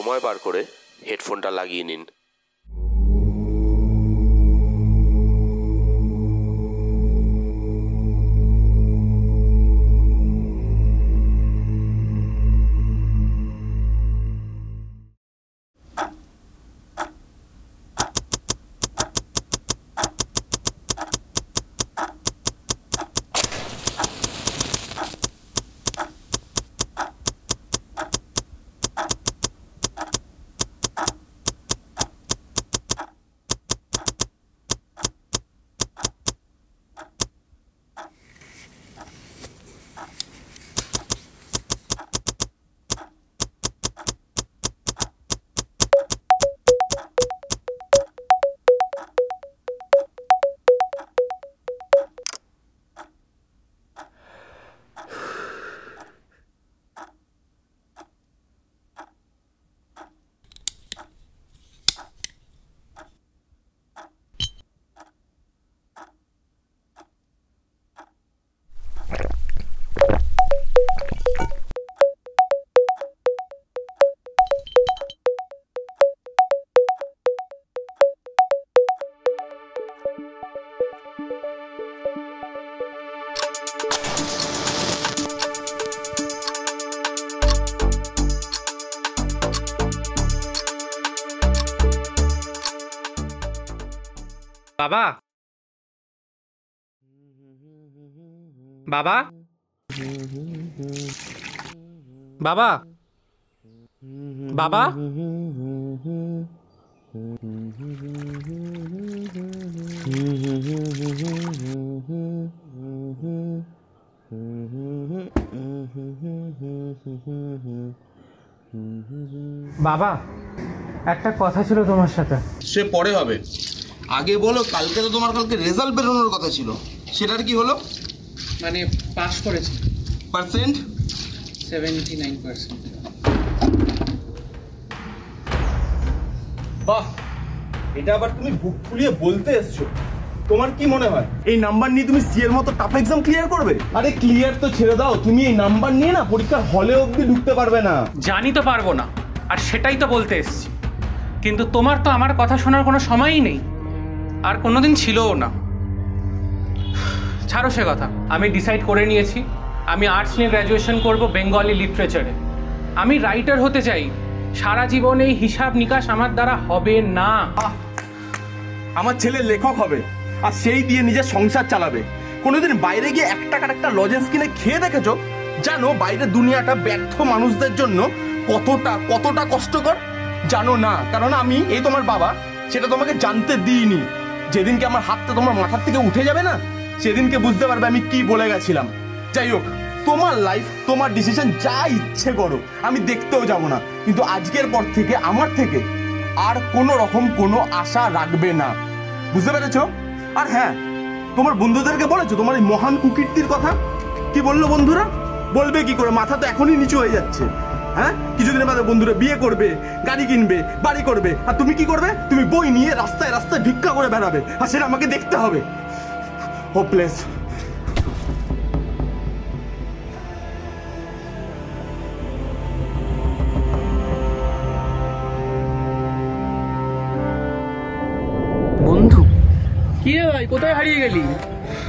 সময় বার করে হেডফোনটা লাগিয়ে নিন। বাবা, বাবা, বাবা, বাবা, বাবা, একটা কথা ছিল তোমার সাথে। সে পরে হবে, আগে বলো কালকে তো তোমার রেজাল্ট বেরোনোর কথা ছিল, সেটার কি হলো? মানে পাস করেছি। পার্সেন্ট 79%। বাহ, এটা আবার তুমি বুক ফুলিয়ে বলতে এসছো। তোমার কি মনে হয় এই নাম্বার নিয়ে তুমি সি এর মতো টাফ এক্সাম ক্লিয়ার করবে? আরে ক্লিয়ার তো ছেড়ে দাও, তুমি এই নাম্বার নিয়ে না পরীক্ষার হলে অবধি ঢুকতে পারবে না। জানি তো পারবো না, আর সেটাই তো বলতে এসছি। কিন্তু তোমার তো আমার কথা শোনার কোনো সময়ই নেই, আর কোনোদিন ছিলও না। ছাড়ো সে কথা, আমি ডিসাইড করে নিয়েছি আমি আর্টস নিয়ে গ্র্যাজুয়েশন করব, বেঙ্গলি লিটারেচারে। আমি রাইটার হতে চাই। সারা জীবনে এই হিসাব নিকাশ আমার দ্বারা হবে না। আমার ছেলে লেখক হবে, আর সেই দিয়ে নিজের সংসার চালাবে। কোনোদিন বাইরে গিয়ে এক টাকার একটা লজেন্স কিনে খেয়ে দেখেছো? জানো বাইরের দুনিয়াটা ব্যর্থ মানুষদের জন্য কতটা কষ্টকর? জানো না, কারণ আমি এই তোমার বাবা, সেটা তোমাকে জানতে দিইনি। যেদিনকে আমার হাতটা তোমার মাথার থেকে উঠে যাবে না, সেদিনকে বুঝতে পারবে আমি কি বলে গেছিলাম। যাই হোক, তোমার লাইফ, তোমার ডিসিশন, যা ইচ্ছে করো, আমি দেখতেও যাব না। কিন্তু আজকের পর থেকে আমার থেকে আর কোনো রকম কোনো আশা রাখবে না, বুঝতে পেরেছো? আর হ্যাঁ, তোমার বন্ধুদেরকে বলেছো তোমার এই মহান কুকীর্তির কথা? কি বললো বন্ধুরা? বলবে কি করে? মাথা তো এখনই নিচু হয়ে যাচ্ছে। হ্যাঁ, কিছুদিনের বাদে বন্ধুরা বিয়ে করবে, গাড়ি কিনবে, বাড়ি করবে, আর তুমি কি করবে? তুমি বই নিয়ে রাস্তায় রাস্তায় ভিক্ষা করে বেড়াবে, আর সেটা আমাকে দেখতে হবে। হোপলেস। বন্ধু, কি রে ভাই, কোথায় হারিয়ে গেলি?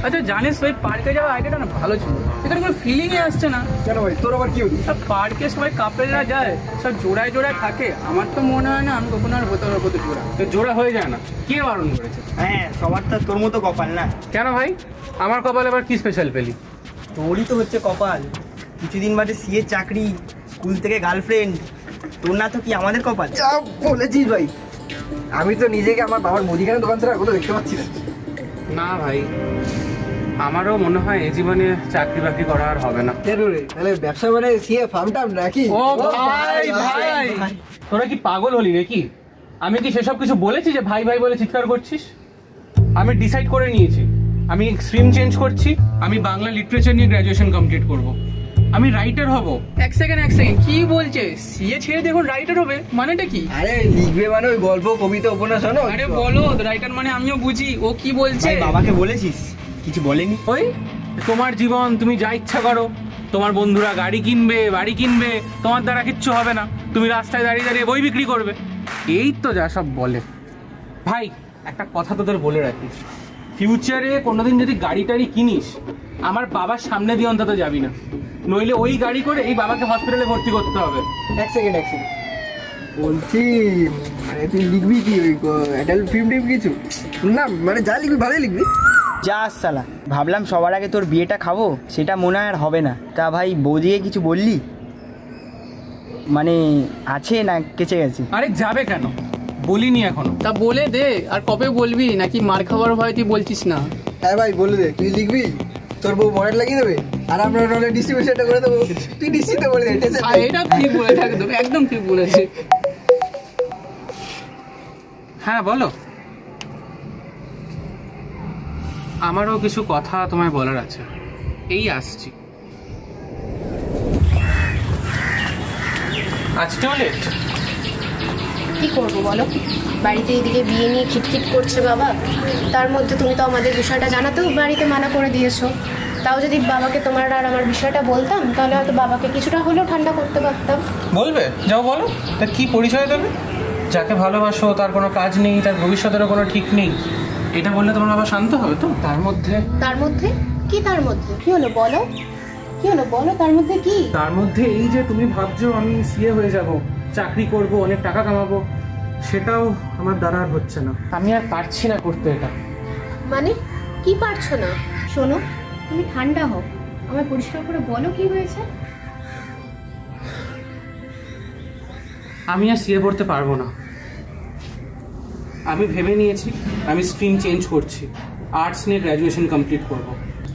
আচ্ছা জানিস ওই পার্কে যাওয়ার আইডিয়াটা না ভালো ছিল, এখানে কোনো ফিলিংই আসছে না। কেন ভাই, তোর আবার কি হলো? পার্কে সবাই কাপেলরা যায়, সব জোড়ায় জোড়ায় থাকে। আমার তো মনে হয় না আমি কখনো আর হতে পারবো তো জোড়া। তো জোড়া হয়ে যায় না, কে বারণ করেছে? হ্যাঁ, সবার তো তোর মতো কপাল না। কেন ভাই, আমার কপাল এবার কি স্পেশাল পেলি? তোরই তো হচ্ছে কপাল, কিছুদিন বাদে সিএ চাকরি, স্কুল থেকে গার্লফ্রেন্ড। তোর না তো কি আমাদের কপাল? যা বলেছিস ভাই, আমি তো নিজেকে আমার বাবার মুদিখানা দোকান থেকে কোথাও দেখতে পাচ্ছি না। না ভাই, আমারও মনে হয় এই জীবনে চাকরি বাকরি করা আর হবে না। তাহলে ব্যবসা মানে সিএ ফার্মটা নাকি? ও ভাই ভাই, তোরা কি পাগল হলি নাকি? আমি কি সেসব কিছু বলেছি যে ভাই ভাই বলে চিৎকার করছিস? আমি ডিসাইড করে নিয়েছি, আমি স্ট্রিম চেঞ্জ করছি। আমি বাংলা লিটারেচার নিয়ে গ্র্যাজুয়েশন কমপ্লিট করব। আমি রাইটার হব। এক সেকেন্ড কি বলছে? সিএ ছেড়ে দেখুন রাইটার হবে, মানেটা কি? আরে লিখবে মানে ওই গল্প, কবিতা, উপন্যাস। আরে বলো, রাইটার মানে আমিও বুঝি। ও কি বলছে? বাবাকে বলেছিস? কিছু বলেনি? ওই তোমার জীবন, তুমি যা ইচ্ছা করো। তোমার বন্ধুরা গাড়ি কিনবে, বাড়ি কিনবে, তোমার দ্বারা কিচ্ছু হবে না, তুমি রাস্তায় দাঁড়িয়ে দাঁড়িয়ে বই বিক্রি করবে, এই তো যা সব বলে। ভাই একটা কথা তোদের বলে রাখিস, ফিউচারে কোনোদিন যদি গাড়ি টাড়ি কিনিস আমার বাবার সামনে দিয়ে অন্তত যাবি না, নইলে ওই গাড়ি করে এই বাবাকে হসপিটালে ভর্তি করতে হবে। এক সেকেন্ড বলছি, মানে তুই লিখবি কি ওই অ্যাডাল্ট ফিল্ম টিম কিছু? না মানে যা লিখবি ভালোই লিখবি। যা সালা, ভাবলাম সবার আগে তোর বিয়েটা খাবো, সেটা মনে হয় আর হবে না। তা ভাই বৌদিকে কিছু বললি? মানে আছে না কেচে গেছে? আরে যাবে কেন, বলিনি এখনো। তা বলে দে, আর কবে বলবি? নাকি মার খাবার ভয় তুই বলছিস না? হ্যাঁ ভাই বলে দে, তুই লিখবি, তোর বউ মডেল লাগিয়ে দেবে, আর আমরা নাহলে ডিস্ট্রিবিউশনটা করে দেবো, তুই ডিস্ট্রিতে বলে দে। এটা ঠিক বলেছে, একদম ঠিক বলেছে। হ্যাঁ বলো। আমারও কিছু কথা তোমায় বলার আছে, এই আসছি। আজকেও লেট? কি করবো বলো, বাড়িতে এদিকে বিয়ে নিয়ে খিটখিট করছে বাবা, তার মধ্যে তুমি তো আমাদের বিষয়টা জানাতেও বাড়িতে মানা করে দিয়েছো। তাও যদি বাবাকে তোমার আর আমার বিষয়টা বলতাম তাহলে হয়তো বাবাকে কিছুটা হলেও ঠান্ডা করতে পারতাম। বলবে, যাও বলো। তা কি পরিচয় দেবে? যাকে ভালোবাসো তার কোনো কাজ নেই, তার ভবিষ্যতেরও কোনো ঠিক নেই, এটা বললে তোমার বাবা শান্ত হবে তো? তার মধ্যে কি তার মধ্যে কি হলো বলো, কি হলো বলো, তার মধ্যে কি? তার মধ্যে এই যে তুমি ভাবছো আমি সিএ হয়ে যাব, চাকরি করব, অনেক টাকা কামাবো, সেটাও আমার দ্বারা আর হচ্ছে না। আমি আর পারছি না করতে এটা। মানে কি পারছো না? শোনো, তুমি ঠান্ডা হও, আমায় পরিষ্কার করে বলো কি হয়েছে। আমি আর সিএ পড়তে পারবো না। আমি ভেবে নিয়েছি আমি স্ট্রিম চেঞ্জ করছি, আর্টস নিয়ে গ্র্যাজুয়েশন কমপ্লিট করব।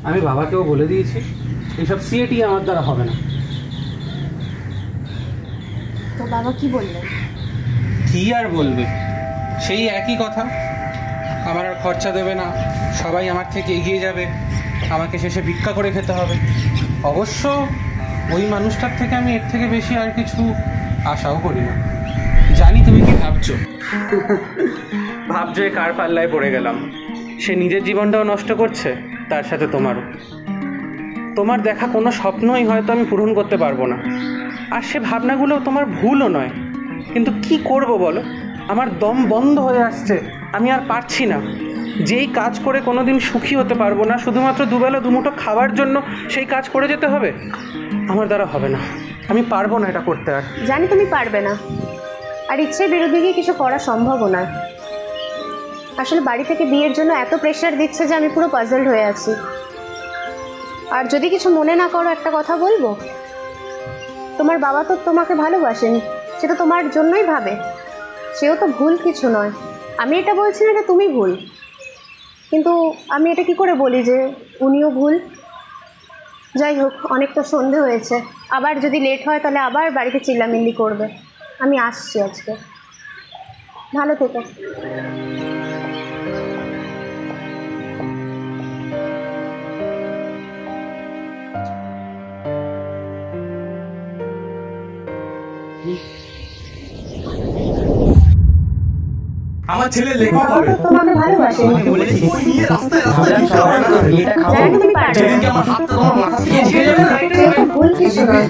আমি বাবাকেও বলে দিয়েছি এইসব সিএটি আমার দ্বারা হবে না। তো বাবা কি বললেন? কি আর বলবে, সেই একই কথা, আমার আর খরচা দেবে না, সবাই আমার থেকে এগিয়ে যাবে, আমাকে শেষে ভিক্ষা করে খেতে হবে। অবশ্য ওই মানুষটার থেকে আমি এর থেকে বেশি আর কিছু আশাও করি না। জানি তুমি কি ভাবছো, ভাবছো কার পাল্লায় পড়ে গেলাম। সে নিজের জীবনটাও নষ্ট করছে, তার সাথে তোমারও। তোমার দেখা কোনো স্বপ্নই হয়তো আমি পূরণ করতে পারবো না, আর সে ভাবনাগুলো তোমার ভুলও নয়, কিন্তু কি করব বলো, আমার দম বন্ধ হয়ে আসছে, আমি আর পারছি না। যেই কাজ করে কোনোদিন সুখী হতে পারবো না, শুধুমাত্র দুবেলা দুমুঠো খাওয়ার জন্য সেই কাজ করে যেতে হবে, আমার দ্বারা হবে না। আমি পারবো না এটা করতে। আর জানি তুমি পারবে না, আর ইচ্ছের বিরুদ্ধে গিয়ে কিছু করা সম্ভবও নয়। আসলে বাড়ি থেকে বিয়ের জন্য এত প্রেশার দিচ্ছে যে আমি পুরো পাজলড হয়ে আছি। আর যদি কিছু মনে না করো, একটা কথা বলবো, তোমার বাবা তো তোমাকে ভালোবাসেন, সে তো তোমার জন্যই ভাবে, সেও তো ভুল কিছু নয়। আমি এটা বলছি না যে তুমি ভুল, কিন্তু আমি এটা কি করে বলি যে উনিও ভুল? যাই হোক, অনেক তো সন্ধে হয়েছে, আবার যদি লেট হয় তাহলে আবার বাড়িতে চিল্লামিল্লি করবে। আমি আসছি আজকে, ভালো থেকো। আমার ছেলে লেখক হবে। তোমাকে ভালোবাসে, বলেছি ওই নিয়ে রাস্তায় ভাবলাম সবার আগে তোর বিয়েটা খাবো। জানি তুমি পারবে না। যেদিনকে আমার হাতটা তোমার মাথা থেকে ছিঁড়ে যাবে না, ভুল কিছু নয়।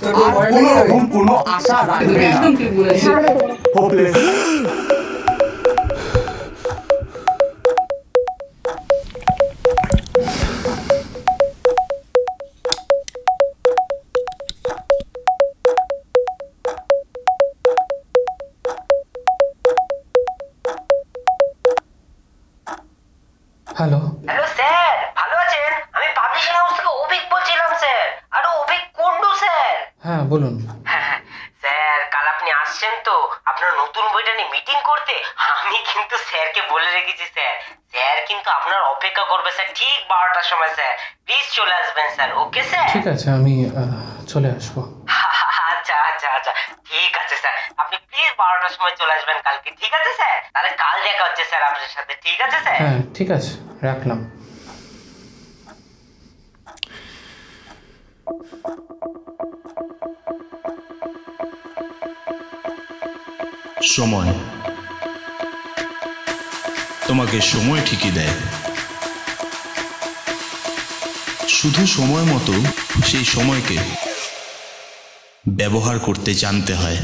তোর বউ আর মডেল লাগিয়ে দেবে। কোনোরকম কোনো আশা রাখবে না। একদম ঠিক বলেছে। ভালো থেকো। Hopeless. হ্যালো, হ্যালো স্যার, ভালো আছেন? আমি পাবলিশিং হাউস থেকে অভিক বলছিলাম স্যার। আর অভিক কুন্ডু স্যার। হ্যাঁ বলুন। স্যার, কাল আপনি আসছেন তো আপনার নতুন বইটা নিয়ে মিটিং করতে? আমি কিন্তু স্যারকে বলে রেখেছি স্যার, স্যার কিন্তু আপনার অপেক্ষা করবে স্যার, ঠিক 12টার সময় স্যার। প্লিজ চলে আসবেন স্যার। Okay sir? ঠিক আছে, আমি চলে আসবো। আচ্ছা আচ্ছা আচ্ছা, ঠিক আছে স্যার, আপনি প্লিজ 12টার সময় চলে আসবেন কালকে, ঠিক আছে স্যার? তাহলে কাল দেখা হচ্ছে স্যার আপনার সাথে, ঠিক আছে স্যার? হ্যাঁ ঠিক আছে, রাখলাম। সময় তোমাকে সময় ঠিকই দেয়। শুধু সময় মতো সেই সময়কে ব্যবহার করতে জানতে হয়।